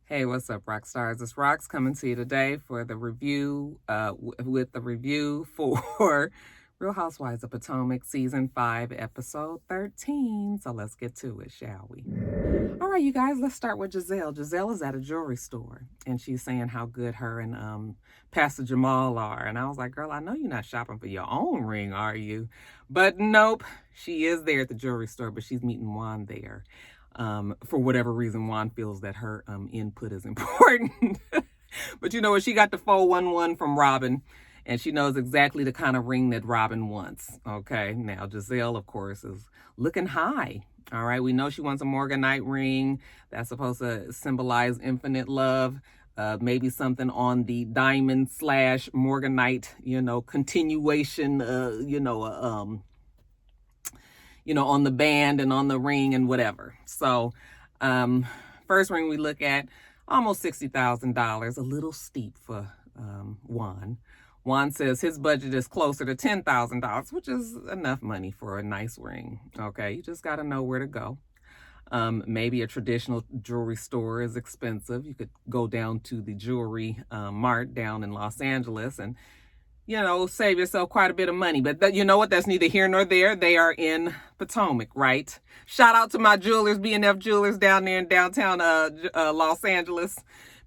Hey, what's up, rock stars? It's Rox coming to you today for the review, with the review for Real Housewives of Potomac Season 5, Episode 13. So let's get to it, shall we? All right, you guys, let's start with Giselle. Giselle is at a jewelry store, and she's saying how good her and Pastor Jamal are. And I was like, girl, I know you're not shopping for your own ring, are you? But nope, she is there at the jewelry store, but she's meeting Juan there. For whatever reason, Juan feels that her input is important. But you know what? She got the 411 from Robin, and she knows exactly the kind of ring that Robin wants. Okay, now Giselle, of course, is looking high. All right, we know she wants a Morganite ring that's supposed to symbolize infinite love. Maybe something on the diamond / Morganite, continuation, on the band and on the ring and whatever. So, first ring we look at, almost $60,000, a little steep for Juan. Juan says his budget is closer to $10,000, which is enough money for a nice ring. Okay, you just got to know where to go. Maybe a traditional jewelry store is expensive. You could go down to the jewelry mart down in Los Angeles and save yourself quite a bit of money. But you know what? That's neither here nor there. They are in Potomac, right? Shout out to my jewelers, B&F Jewelers down there in downtown Los Angeles.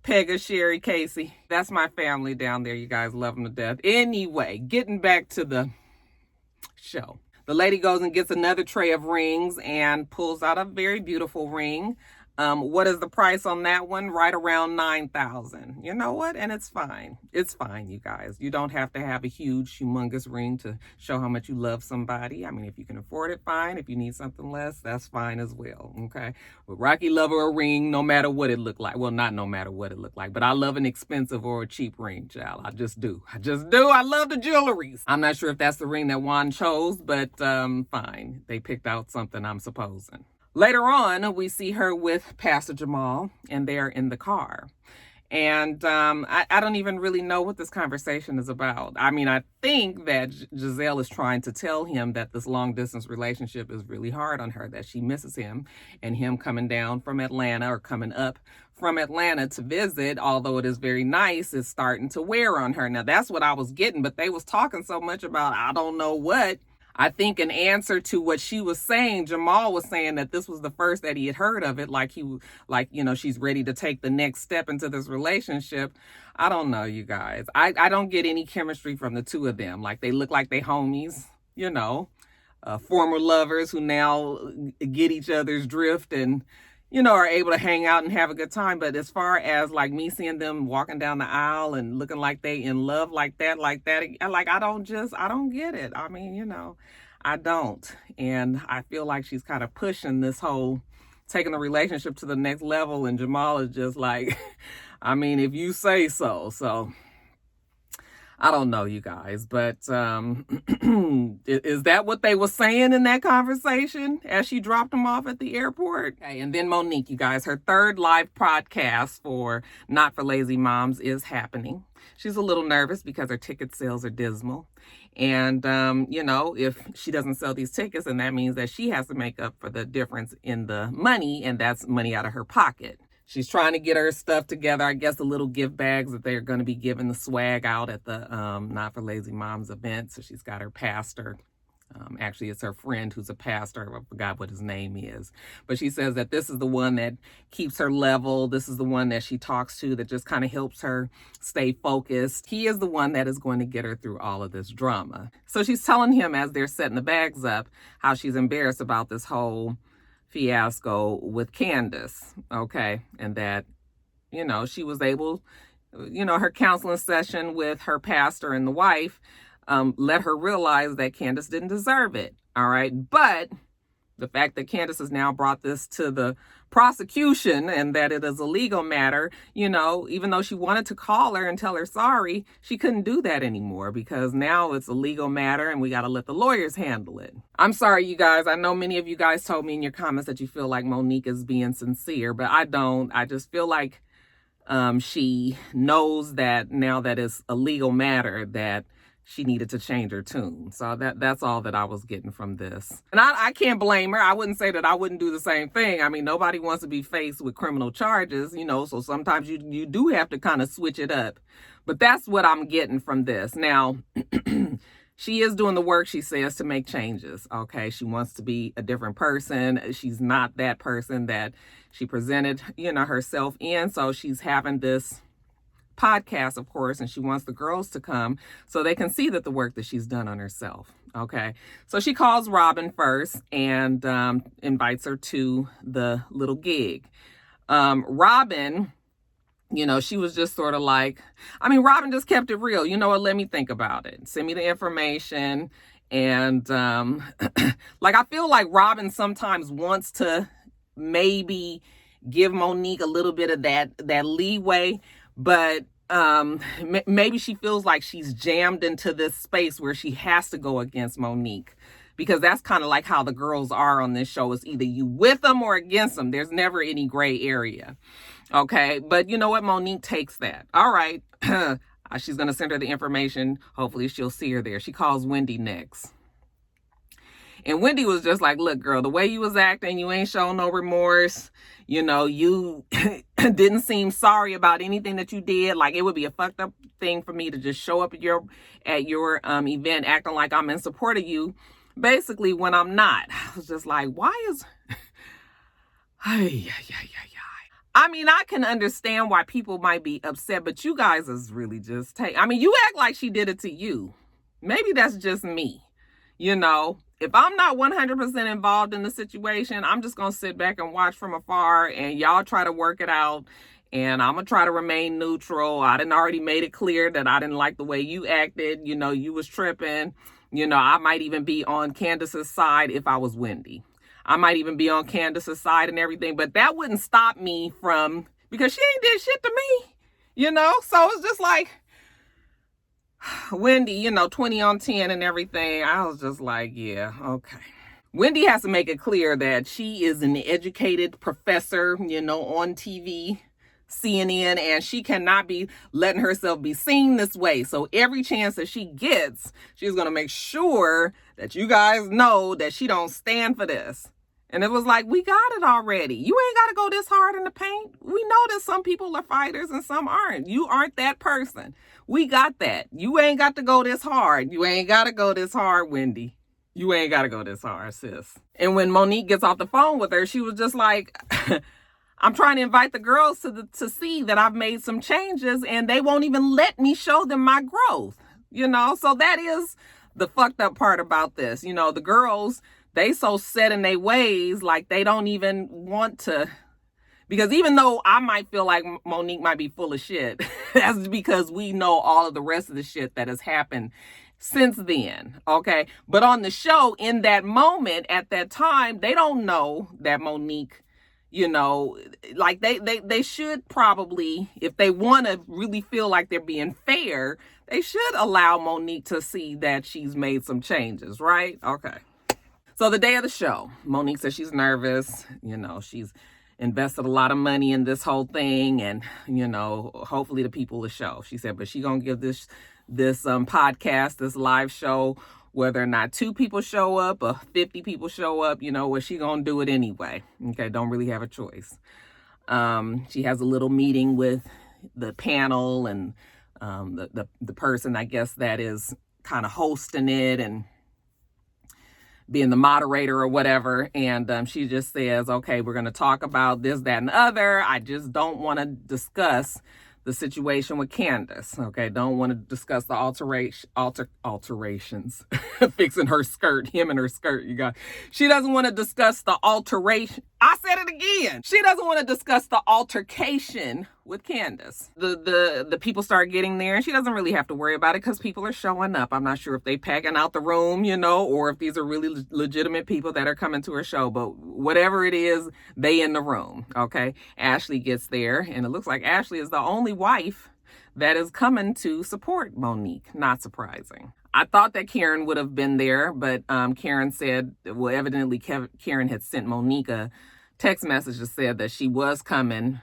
Pegga, Sherry, Casey. That's my family down there. You guys love them to death. Anyway, getting back to the show. The lady goes and gets another tray of rings and pulls out a very beautiful ring. What is the price on that one? Right around $9,000. You know what? And it's fine. It's fine, you guys. You don't have to have a huge, humongous ring to show how much you love somebody. I mean, if you can afford it, fine. If you need something less, that's fine as well. Okay. But Rocky love her a ring no matter what it looked like. Well, not no matter what it looked like, but I love an expensive or a cheap ring, child. I just do. I love the jewelries. I'm not sure if that's the ring that Juan chose, but fine. They picked out something, I'm supposing. Later on, we see her with Pastor Jamal, and they're in the car. And I don't even really know what this conversation is about. I mean, I think that Giselle is trying to tell him that this long-distance relationship is really hard on her, that she misses him, and him coming down from Atlanta or coming up from Atlanta to visit, although it is very nice, is starting to wear on her. Now, that's what I was getting, but they was talking so much about I don't know what. I think in answer to what she was saying, Jamal was saying that this was the first that he had heard of it, she's ready to take the next step into this relationship. I don't know, you guys. I don't get any chemistry from the two of them. Like, they look like they homies, former lovers who now get each other's drift and, are able to hang out and have a good time. But as far as like me seeing them walking down the aisle and looking like they in love like that, I don't get it. I mean, I don't. And I feel like she's kind of pushing this whole taking the relationship to the next level. And Jamal is just like, I mean, if you say so. So I don't know, you guys, but is that what they were saying in that conversation as she dropped them off at the airport? Okay, and then Monique, you guys, her third live podcast for Not for Lazy Moms is happening. She's a little nervous because her ticket sales are dismal. And, if she doesn't sell these tickets, then that means that she has to make up for the difference in the money, and that's money out of her pocket. She's trying to get her stuff together. I guess the little gift bags that they're going to be giving the swag out at the Not for Lazy Moms event. So she's got her pastor. Actually, it's her friend who's a pastor. I forgot what his name is. But she says that this is the one that keeps her level. This is the one that she talks to that just kind of helps her stay focused. He is the one that is going to get her through all of this drama. So she's telling him as they're setting the bags up how she's embarrassed about this whole fiasco with Candace, okay? And that, she was able, her counseling session with her pastor and the wife let her realize that Candace didn't deserve it, all right? But the fact that Candace has now brought this to the prosecution and that it is a legal matter, even though she wanted to call her and tell her sorry, she couldn't do that anymore because now it's a legal matter and we got to let the lawyers handle it. I'm sorry, you guys. I know many of you guys told me in your comments that you feel like Monique is being sincere, but I don't. I just feel like she knows that now that it's a legal matter that she needed to change her tune. So that's all that I was getting from this. And I can't blame her. I wouldn't say that I wouldn't do the same thing. I mean, nobody wants to be faced with criminal charges, so sometimes you do have to kind of switch it up. But that's what I'm getting from this. Now, she is doing the work, she says, to make changes. Okay, she wants to be a different person. She's not that person that she presented, herself in. So she's having this podcast, of course, and she wants the girls to come so they can see that the work that she's done on herself. Okay, so she calls Robin first and invites her to the little gig. Robin, she was just sort of like, Robin just kept it real. You know what? Let me think about it. Send me the information. And I feel like Robin sometimes wants to maybe give Monique a little bit of that leeway, but maybe she feels like she's jammed into this space where she has to go against Monique, because that's kind of like how the girls are on this show. It's either you with them or against them. There's never any gray area. Okay, but you know what? Monique takes that. All right, she's going to send her the information. Hopefully she'll see her there. She calls Wendy next. And Wendy was just like, look, girl, the way you was acting, you ain't showing no remorse. You didn't seem sorry about anything that you did. Like, it would be a fucked up thing for me to just show up at your event acting like I'm in support of you, basically, when I'm not. I was just like, why is... I can understand why people might be upset, but you guys is really just you act like she did it to you. Maybe that's just me. If I'm not 100% involved in the situation, I'm just going to sit back and watch from afar, and y'all try to work it out, and I'm going to try to remain neutral. I done already made it clear that I didn't like the way you acted. You was tripping. I might even be on Candace's side if I was Wendy. I might even be on Candace's side and everything, but that wouldn't stop me from, because she ain't did shit to me, So it's just like, Wendy, 20 on 10 and everything. I was just like, yeah, okay. Wendy has to make it clear that she is an educated professor, on TV, CNN, and she cannot be letting herself be seen this way. So every chance that she gets, she's going to make sure that you guys know that she don't stand for this. And it was like, we got it already. You ain't got to go this hard in the paint. We know that some people are fighters and some aren't. You aren't that person. We got that. You ain't got to go this hard. You ain't got to go this hard, Wendy. You ain't got to go this hard, sis. And when Monique gets off the phone with her, she was just like, I'm trying to invite the girls to see that I've made some changes, and they won't even let me show them my growth. So that is the fucked up part about this. The girls, they so set in their ways, like they don't even want to, because even though I might feel like Monique might be full of shit, that's because we know all of the rest of the shit that has happened since then, okay? But on the show, in that moment, at that time, they don't know that Monique, like they should probably, if they want to really feel like they're being fair, they should allow Monique to see that she's made some changes, right? Okay. So the day of the show, Monique says she's nervous. She's invested a lot of money in this whole thing, and, hopefully the people will show. She said, but she gonna give this podcast, this live show, whether or not 2 people show up or 50 people show up, where she gonna do it anyway. Okay, don't really have a choice. She has a little meeting with the panel and the person, I guess, that is kind of hosting it and being the moderator or whatever. And she just says, okay, we're going to talk about this, that, and the other. I just don't want to discuss the situation with Candace. Okay, don't want to discuss the alterations. Fixing her skirt, him and her skirt, you guys. She doesn't want to discuss the alteration. I said it again. She doesn't want to discuss the altercation with Candace. The people start getting there, and she doesn't really have to worry about it because people are showing up. I'm not sure if they packing out the room, or if these are really legitimate people that are coming to her show, but whatever it is, they in the room, okay? Ashley gets there, and it looks like Ashley is the only wife that is coming to support Monique. Not surprising. I thought that Karen would have been there, but Karen said, well, evidently Karen had sent Monique a text message that said that she was coming.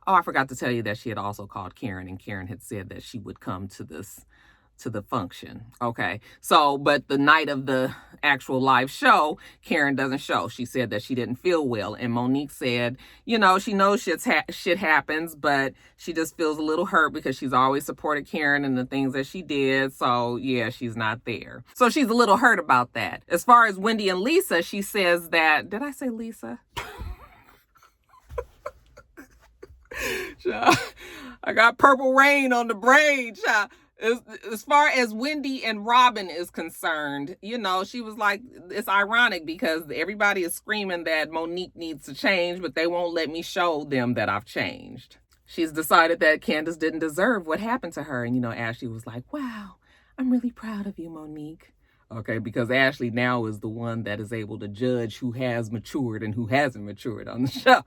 Oh, I forgot to tell you that she had also called Karen, and Karen had said that she would come to to the function. Okay. So, but the night of the actual live show, Karen doesn't show. She said that she didn't feel well. And Monique said, you know, she knows shit happens, but she just feels a little hurt because she's always supported Karen and the things that she did. So yeah, she's not there. So she's a little hurt about that. As far as Wendy and Lisa, she says that, did I say Lisa? I got purple rain on the brain, child. As far as Wendy and Robin is concerned, you know, she was like, it's ironic because everybody is screaming that Monique needs to change, but they won't let me show them that I've changed. She's decided that Candace didn't deserve what happened to her. And, you know, Ashley was like, wow, I'm really proud of you, Monique. Okay, because Ashley now is the one that is able to judge who has matured and who hasn't matured on the show.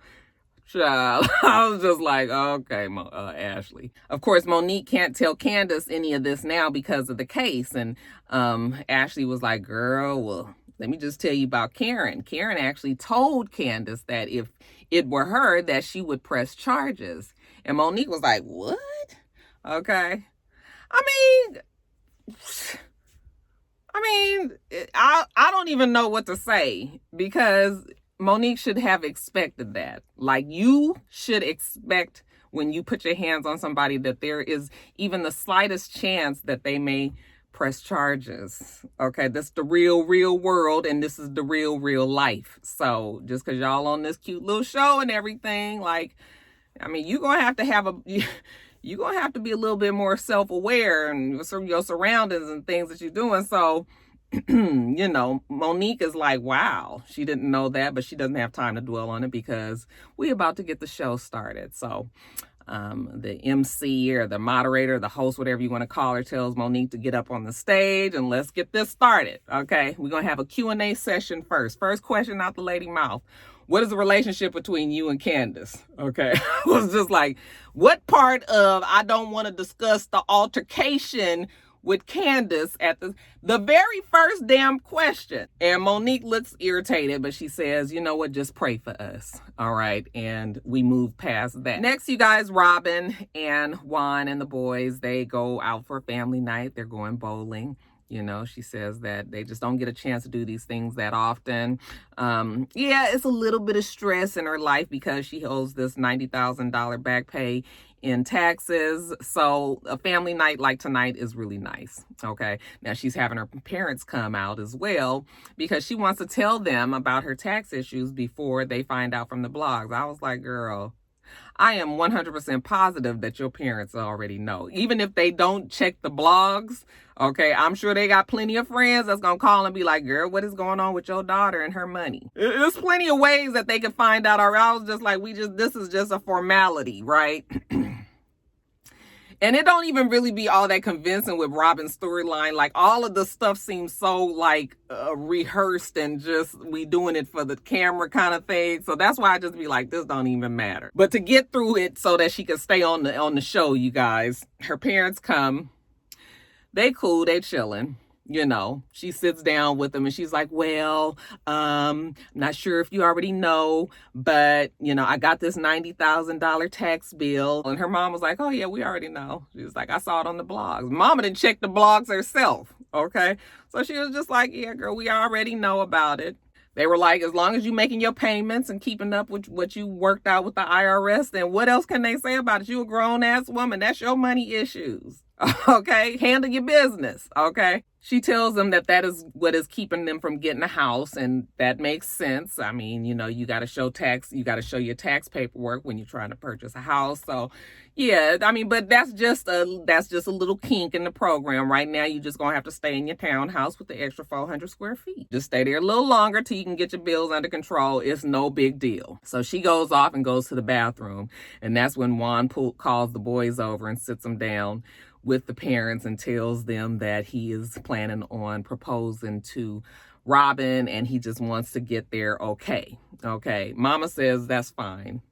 Child, I was just like, okay, Ashley. Of course, Monique can't tell Candace any of this now because of the case. And Ashley was like, girl, well, let me just tell you about Karen. Karen actually told Candace that if it were her, that she would press charges. And Monique was like, what? Okay. I don't even know what to say because Monique should have expected that. Like, you should expect when you put your hands on somebody that there is even the slightest chance that they may press charges. Okay, that's the real world, and this is the real life. So just because y'all on this cute little show and everything, like, I mean, you're going to have to be a little bit more self-aware and your surroundings and things that you're doing. So you know, Monique is like, wow, she didn't know that, but she doesn't have time to dwell on it because we're about to get the show started. So the MC or the moderator, the host, whatever you want to call her, tells Monique to get up on the stage and let's get this started. Okay, we're going to have a Q&A session first. First question out the lady mouth. What is the relationship between you and Candace? Okay, I was just like, what part of I don't want to discuss the altercation with Candace at the very first damn question? And Monique looks irritated, but she says, you know what, just pray for us. All right. And we move past that. Next, you guys, Robin and Juan and the boys, they go out for a family night. They're going bowling. You know, she says that they just don't get a chance to do these things that often. Yeah, it's a little bit of stress in her life because she owes this $90,000 back pay in taxes. So a family night like tonight is really nice. Okay. Now she's having her parents come out as well because she wants to tell them about her tax issues before they find out from the blogs. I was like, girl, I am 100% positive that your parents already know. Even if they don't check the blogs, okay, I'm sure they got plenty of friends that's going to call and be like, girl, what is going on with your daughter and her money? There's plenty of ways that they can find out. Or I was just like, this is just a formality, right? And it don't even really be all that convincing with Robin's storyline. Like, all of the stuff seems so like rehearsed and just we doing it for the camera kind of thing. So that's why I just be like, this don't even matter. But to get through it so that she can stay on the show, you guys, her parents come. They cool, they chilling. You know, she sits down with them and she's like, well, not sure if you already know, but, you know, I got this $90,000 tax bill. And her mom was like, oh, yeah, we already know. She was like, I saw it on the blogs. Mama didn't check the blogs herself. Okay. So she was just like, yeah, girl, we already know about it. They were like, as long as you're making your payments and keeping up with what you worked out with the IRS, then what else can they say about it? You a grown-ass woman. That's your money issues. Okay? Handle your business. Okay? She tells them that is what is keeping them from getting a house, and that makes sense. I mean, you know, you got to show your tax paperwork when you're trying to purchase a house. So, yeah, I mean, but that's just a little kink in the program. Right now, you just gonna have to stay in your townhouse with the extra 400 square feet. Just stay there a little longer till you can get your bills under control. It's no big deal. So she goes off and goes to the bathroom, and that's when Juan calls the boys over and sits them down with the parents and tells them that he is planning on proposing to Robin and he just wants to get there okay. Okay. Mama says that's fine.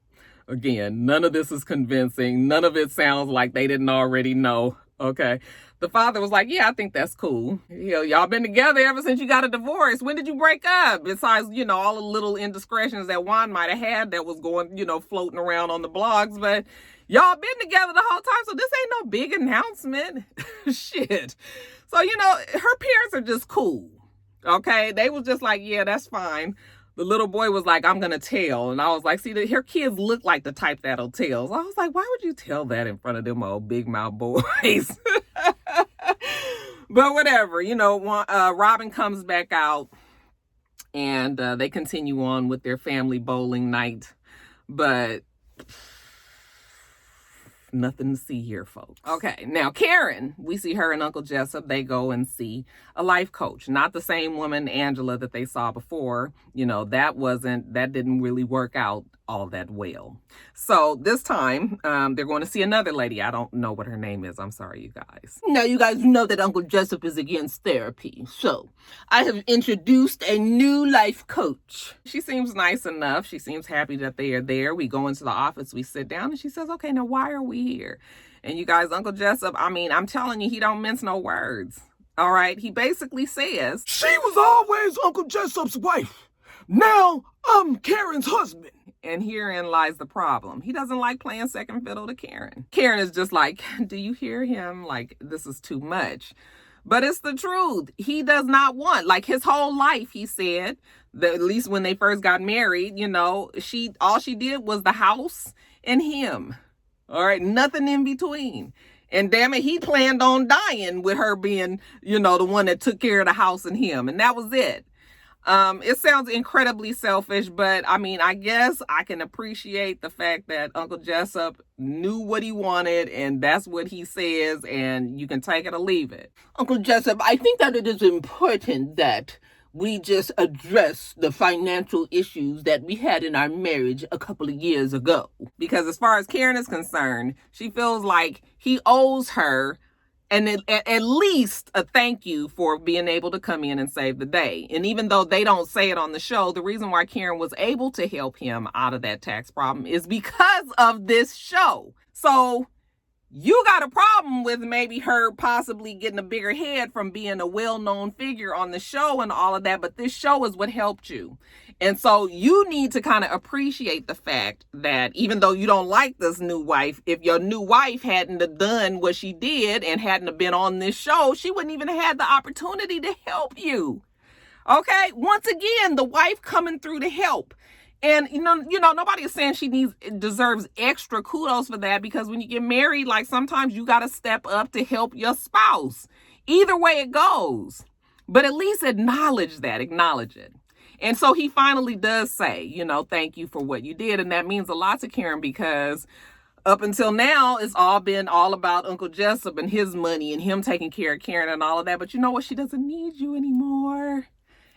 Again, none of this is convincing. None of it sounds like they didn't already know. Okay. The father was like, yeah, I think that's cool. Y'all been together ever since you got a divorce. When did you break up? Besides, all the little indiscretions that Juan might have had that was going, floating around on the blogs. But y'all been together the whole time. So this ain't no big announcement. Shit. So, her parents are just cool. Okay. They was just like, yeah, that's fine. The little boy was like, I'm going to tell. And I was like, see, her kids look like the type that'll tell. So I was like, why would you tell that in front of them old big mouth boys? But whatever, Robin comes back out and they continue on with their family bowling night. But nothing to see here, folks. Okay, now Karen, we see her and Uncle Jessup. They go and see a life coach. Not the same woman, Angela, that they saw before. That didn't really work out all that well. So this time, they're going to see another lady. I don't know what her name is. I'm sorry, you guys. Now, you guys know that Uncle Jessup is against therapy. So I have introduced a new life coach. She seems nice enough. She seems happy that they are there. We go into the office, we sit down, and she says, okay, now why are we here? And you guys, Uncle Jessup, I'm telling you, he don't mince no words. All right. He basically says, she was always Uncle Jessup's wife. Now I'm Karen's husband. And herein lies the problem. He doesn't like playing second fiddle to Karen. Karen is just like, do you hear him? Like, this is too much. But it's the truth. He does not want, like his whole life, he said, that at least when they first got married, all she did was the house and him. All right. Nothing in between. And damn it, he planned on dying with her being, the one that took care of the house and him. And that was it. It sounds incredibly selfish, but I guess I can appreciate the fact that Uncle Jessup knew what he wanted and that's what he says, and you can take it or leave it. Uncle Jessup, I think that it is important that we just address the financial issues that we had in our marriage a couple of years ago. Because as far as Karen is concerned, she feels like he owes her and at least a thank you for being able to come in and save the day. And even though they don't say it on the show, the reason why Karen was able to help him out of that tax problem is because of this show. So you got a problem with maybe her possibly getting a bigger head from being a well-known figure on the show and all of that, but this show is what helped you. And so you need to kind of appreciate the fact that even though you don't like this new wife, if your new wife hadn't have done what she did and hadn't have been on this show, she wouldn't even have had the opportunity to help you. Okay? Once again, the wife coming through to help. And, nobody is saying she deserves extra kudos for that, because when you get married, like sometimes you got to step up to help your spouse. Either way it goes. But at least acknowledge it. And so he finally does say, thank you for what you did. And that means a lot to Karen, because up until now, it's all been all about Uncle Jessup and his money and him taking care of Karen and all of that. But you know what? She doesn't need you anymore.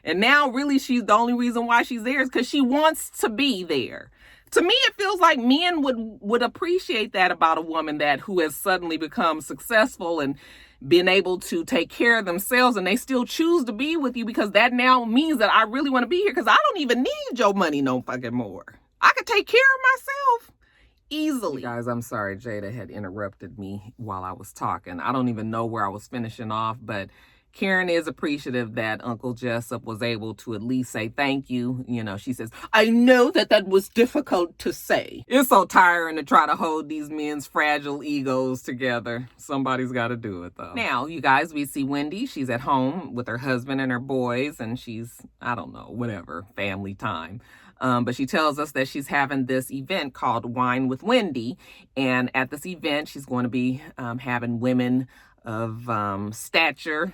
And now really she's the only reason why she's there is because she wants to be there. To me, it feels like men would appreciate that about a woman who has suddenly become successful and been able to take care of themselves, and they still choose to be with you, because that now means that I really want to be here because I don't even need your money no fucking more. I could take care of myself easily. Guys, I'm sorry. Jada had interrupted me while I was talking. I don't even know where I was finishing off, but Karen is appreciative that Uncle Jessup was able to at least say thank you. She says, I know that was difficult to say. It's so tiring to try to hold these men's fragile egos together. Somebody's got to do it, though. Now, you guys, we see Wendy. She's at home with her husband and her boys, and she's, family time. But she tells us that she's having this event called Wine with Wendy. And at this event, she's going to be having women of stature,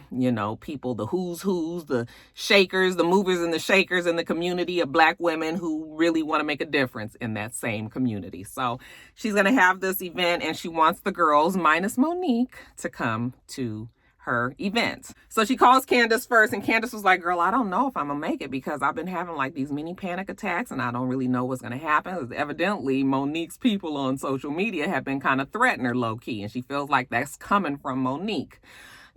people, the who's, the shakers, the movers and the shakers in the community of Black women who really want to make a difference in that same community. So she's going to have this event, and she wants the girls, minus Monique, to come to her event. So she calls Candace first, and Candace was like, girl, I don't know if I'm gonna make it, because I've been having like these mini panic attacks and I don't really know what's gonna happen. Evidently, Monique's people on social media have been kind of threatening her low key, and she feels like that's coming from Monique.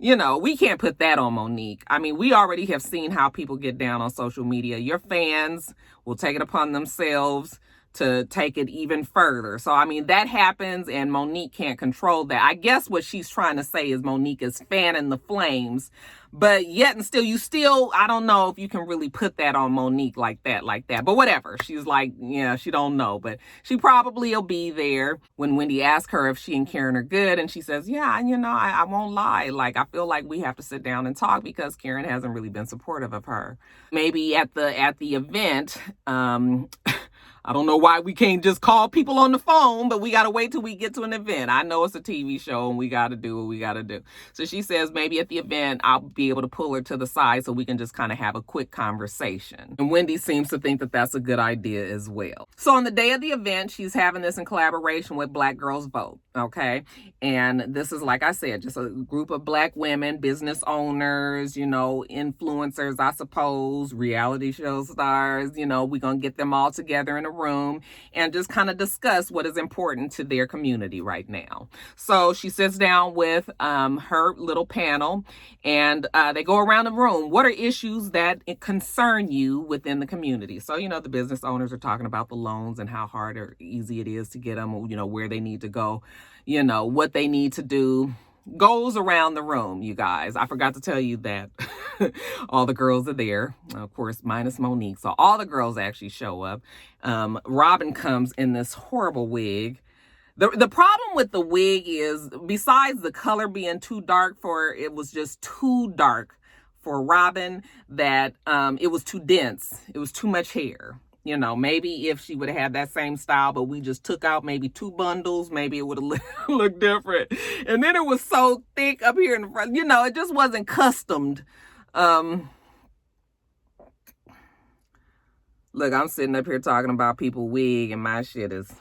We can't put that on Monique. We already have seen how people get down on social media. Your fans will take it upon themselves to take it even further. So, I mean, that happens and Monique can't control that. I guess what she's trying to say is Monique is fanning the flames, but yet and still, I don't know if you can really put that on Monique like that. But whatever. She's like, yeah, she don't know, but she probably will be there when Wendy asks her if she and Karen are good. And she says, yeah, I won't lie. Like, I feel like we have to sit down and talk because Karen hasn't really been supportive of her. Maybe at the event, I don't know why we can't just call people on the phone, but we got to wait till we get to an event. I know it's a TV show and we got to do what we got to do. So she says maybe at the event, I'll be able to pull her to the side so we can just kind of have a quick conversation. And Wendy seems to think that that's a good idea as well. So on the day of the event, she's having this in collaboration with Black Girls Vote. Okay. And this is, like I said, just a group of Black women, business owners, influencers, I suppose, reality show stars. We're going to get them all together in a room and just kind of discuss what is important to their community right now. So she sits down with her little panel and they go around the room. What are issues that concern you within the community? So, the business owners are talking about the loans and how hard or easy it is to get them, where they need to go, what they need to do. Goes around the room, you guys. I forgot to tell you that all the girls are there, of course, minus Monique. So all the girls actually show up. Robin comes in this horrible wig. The problem with the wig is, besides the color being too dark it was just too dark for Robin, that it was too dense. It was too much hair. Maybe if she would have had that same style, but we just took out maybe 2 bundles, maybe it would have looked different. And then it was so thick up here in the front, it just wasn't customed. Look, I'm sitting up here talking about people wig, and my shit is,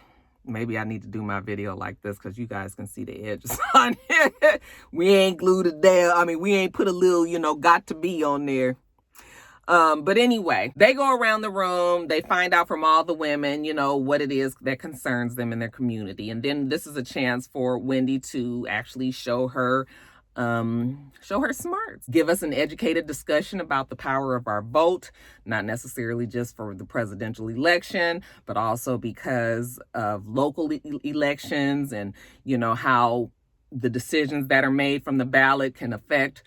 maybe I need to do my video like this because you guys can see the edges on it. We ain't glued it down. I mean, we ain't put a little, got to be on there. But anyway, they go around the room, they find out from all the women, what it is that concerns them in their community. And then this is a chance for Wendy to actually show her smarts, give us an educated discussion about the power of our vote, not necessarily just for the presidential election, but also because of local elections and, how the decisions that are made from the ballot can affect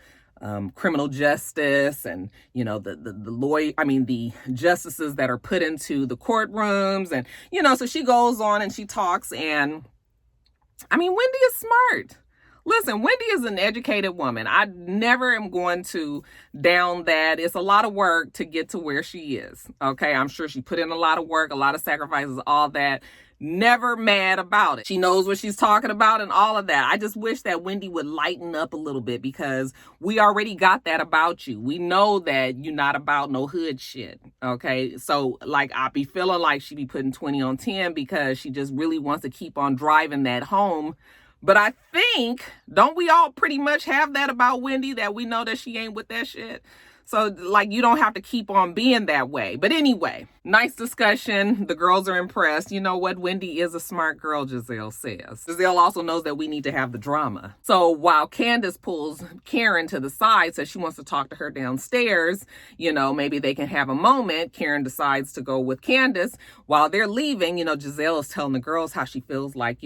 criminal justice and, the justices that are put into the courtrooms. And, so she goes on and she talks, and Wendy is smart. Listen, Wendy is an educated woman. I never am going to down that. It's a lot of work to get to where she is. Okay. I'm sure she put in a lot of work, a lot of sacrifices, all that. Never mad about it. She knows what she's talking about and all of that. I just wish that Wendy would lighten up a little bit, because we already got that about you. We know that you're not about no hood shit. Okay. So I be feeling like she be putting 20 on 10 because she just really wants to keep on driving that home. But I think, don't we all pretty much have that about Wendy, that we know that she ain't with that shit? So, you don't have to keep on being that way. But anyway, nice discussion. The girls are impressed. You know what? Wendy is a smart girl, Giselle says. Giselle also knows that we need to have the drama. So while Candace pulls Karen to the side, says she wants to talk to her downstairs, maybe they can have a moment. Karen decides to go with Candace. While they're leaving, Giselle is telling the girls how she feels like,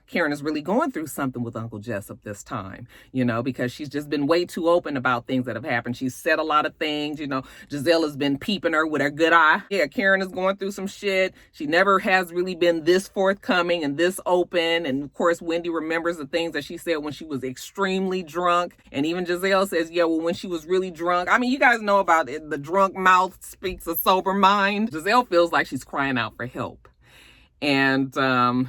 Karen is really going through something with Uncle Jessup this time, because she's just been way too open about things that have happened. She's said a lot of things, Giselle has been peeping her with her good eye. Yeah, Karen is going through some shit. She never has really been this forthcoming and this open. And of course, Wendy remembers the things that she said when she was extremely drunk. And even Giselle says, yeah, well, when she was really drunk, you guys know about it. The drunk mouth speaks a sober mind. Giselle feels like she's crying out for help. And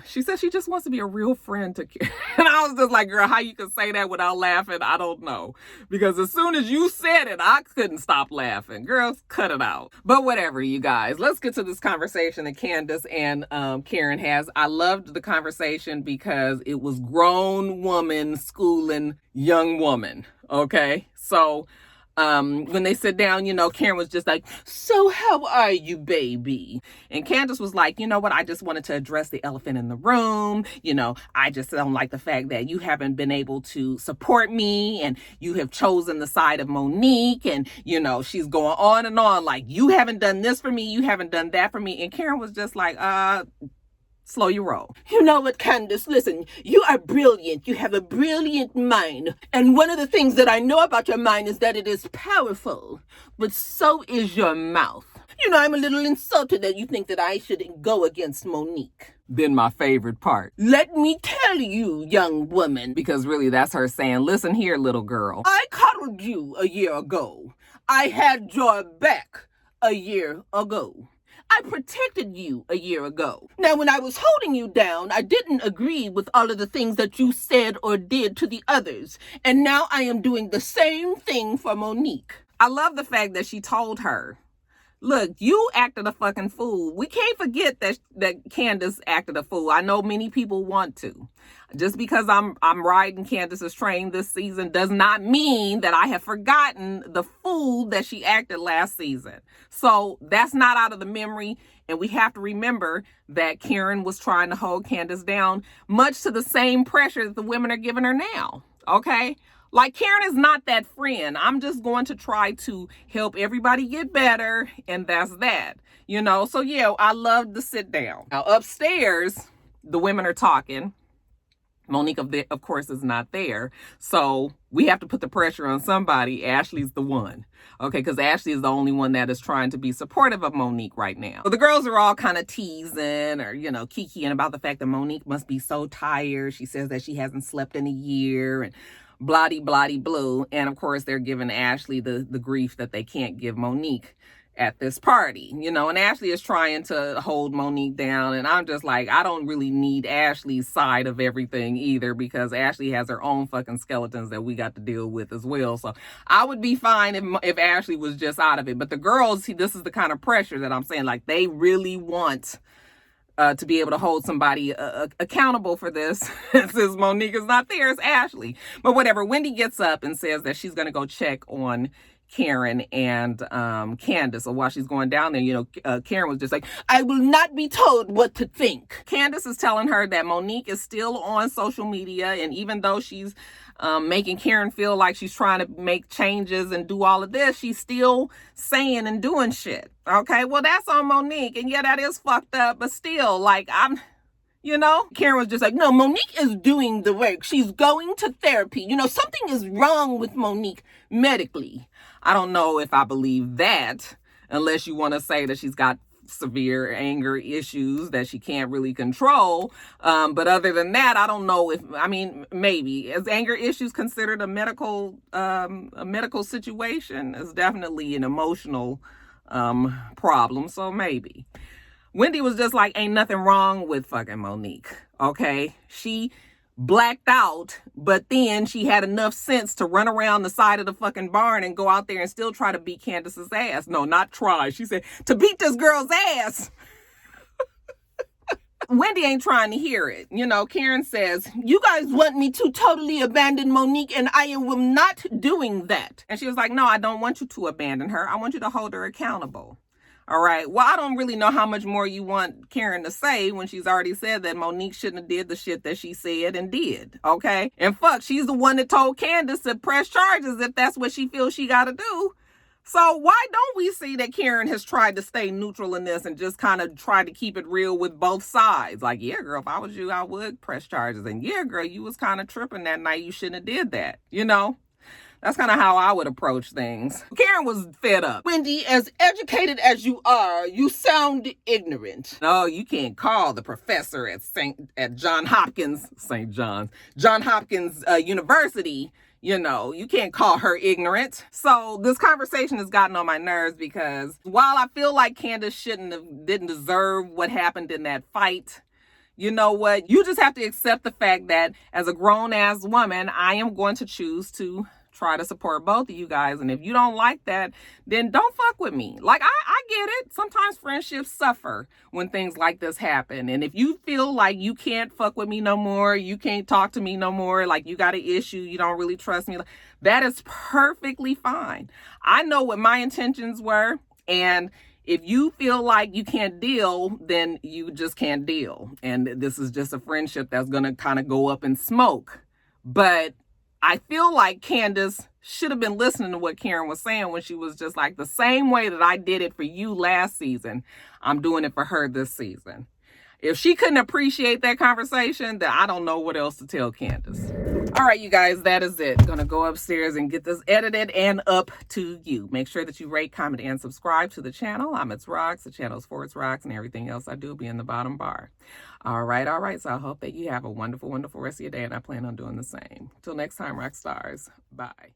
she says she just wants to be a real friend to Karen. And I was just like, girl, how you can say that without laughing? I don't know. Because as soon as you said it, I couldn't stop laughing. Girls, cut it out. But whatever, you guys. Let's get to this conversation that Candace and Karen has. I loved the conversation because it was grown woman schooling young woman. Okay? So When they sit down, Karen was just like, so how are you, baby? And Candace was like, you know what? I just wanted to address the elephant in the room. I just don't like the fact that you haven't been able to support me and you have chosen the side of Monique. And, she's going on and on like, you haven't done this for me. You haven't done that for me. And Karen was just like, slow your roll. You know what, Candace? Listen, you are brilliant. You have a brilliant mind. And one of the things that I know about your mind is that it is powerful. But so is your mouth. I'm a little insulted that you think that I should go against Monique. Then my favorite part. Let me tell you, young woman. Because really that's her saying, listen here, little girl. I coddled you a year ago. I had your back a year ago. I protected you a year ago. Now, when I was holding you down, I didn't agree with all of the things that you said or did to the others. And now I am doing the same thing for Monique. I love the fact that she told her, look, you acted a fucking fool. We can't forget that Candace acted a fool. I know many people want to. Just because I'm riding Candace's train this season does not mean that I have forgotten the fool that she acted last season. So that's not out of the memory. And we have to remember that Karen was trying to hold Candace down, much to the same pressure that the women are giving her now. Okay? Like, Karen is not that friend. I'm just going to try to help everybody get better. And that's that. So yeah, I love to sit down. Now upstairs, the women are talking. Monique, of course, is not there. So we have to put the pressure on somebody. Ashley's the one. Okay, because Ashley is the only one that is trying to be supportive of Monique right now. So the girls are all kind of teasing or, kikiing about the fact that Monique must be so tired. She says that she hasn't slept in a year and bloody blue. And of course, they're giving Ashley the grief that they can't give Monique at this party, and Ashley is trying to hold Monique down. And I'm just like, I don't really need Ashley's side of everything either, because Ashley has her own fucking skeletons that we got to deal with as well. So I would be fine if Ashley was just out of it. But the girls, see, this is the kind of pressure that I'm saying, like, they really want to be able to hold somebody accountable for this. Since Monique is not there, it's Ashley. But whatever, Wendy gets up and says that she's going to go check on Karen and Candace. So while she's going down there, Karen was just like, I will not be told what to think. Candace is telling her that Monique is still on social media, and even though she's making Karen feel like she's trying to make changes and do all of this, she's still saying and doing shit. Okay, well, that's on Monique, and yeah, that is fucked up, but still, like, Karen was just like, no, Monique is doing the work. She's going to therapy. Something is wrong with Monique medically. I don't know if I believe that, unless you want to say that she's got severe anger issues that she can't really control. But other than that, I don't know maybe. Is anger issues considered a medical situation? It's definitely an emotional problem, so maybe. Wendy was just like, ain't nothing wrong with fucking Monique, okay? She blacked out, but then she had enough sense to run around the side of the fucking barn and go out there and still try to beat Candace's ass. No, not try. She said, to beat this girl's ass. Wendy ain't trying to hear it. Karen says, you guys want me to totally abandon Monique, and I am not doing that. And she was like, no, I don't want you to abandon her. I want you to hold her accountable. All right. Well, I don't really know how much more you want Karen to say when she's already said that Monique shouldn't have did the shit that she said and did. Okay. And fuck, she's the one that told Candace to press charges if that's what she feels she got to do. So why don't we see that Karen has tried to stay neutral in this and just kind of try to keep it real with both sides? Like, yeah, girl, if I was you, I would press charges. And yeah, girl, you was kind of tripping that night. You shouldn't have did that. That's kind of how I would approach things. Karen was fed up. Wendy, as educated as you are, you sound ignorant. No, you can't call the professor at Johns Hopkins University. You can't call her ignorant. So this conversation has gotten on my nerves because while I feel like Candace didn't deserve what happened in that fight, you know what? You just have to accept the fact that as a grown-ass woman, I am going to choose to try to support both of you guys. And if you don't like that, then don't fuck with me. Like, I get it. Sometimes friendships suffer when things like this happen. And if you feel like you can't fuck with me no more, you can't talk to me no more, like you got an issue, you don't really trust me, that is perfectly fine. I know what my intentions were. And if you feel like you can't deal, then you just can't deal. And this is just a friendship that's going to kind of go up in smoke. But I feel like Candace should have been listening to what Karen was saying when she was just like, the same way that I did it for you last season, I'm doing it for her this season. If she couldn't appreciate that conversation, then I don't know what else to tell Candace. All right, you guys, that is it. Gonna go upstairs and get this edited and up to you. Make sure that you rate, comment, and subscribe to the channel. I'm itsrox. The channel is for itsrox, and everything else I do will be in the bottom bar. All right. So I hope that you have a wonderful, wonderful rest of your day, and I plan on doing the same. Till next time, rock stars. Bye.